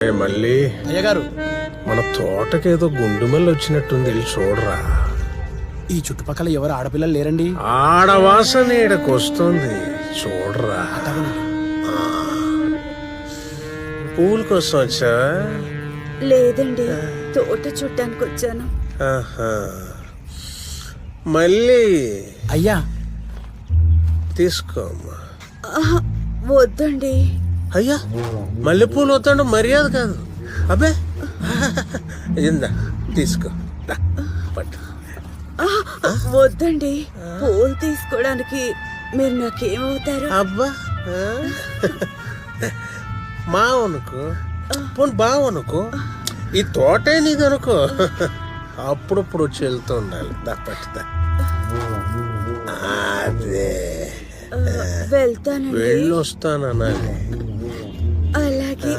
మళ్ళీ అయ్యగారు, మన తోటకేదో గుండుమల్లి వచ్చినట్టుంది, వెళ్ళి చూడరా. ఈ చుట్టుపక్కల ఎవరు ఆడపిల్లలు లేరండి. ఆడవాసన ఈడకు వస్తుంది, చూడరా. పూల కోసం వచ్చా? లేదండి, తోట చుట్టానికి వచ్చాను. ఆహా. మళ్ళీ అయ్యా, తీసుకోమ్మా. ఆహా, వద్దండి. అయ్యా, మల్లెపూలు వద్దండు, మర్యాద కాదు. అబ్బే, ఇందా తీసుకో, దా, పట్టు. ఆహా, వద్దండి. పూలు తీసుకోవడానికి మీరు నాకేమవుతారు? అబ్బా, మావనుకో, పోను బావనుకో, ఈ తోటే నీదనుకో, అప్పుడప్పుడు వచ్చి వెళ్తూ ఉండాలి. దా, పట్టుదా. అదే వెళ్తానండి. వెళ్ళొస్తానన్నాలి. అలాగే.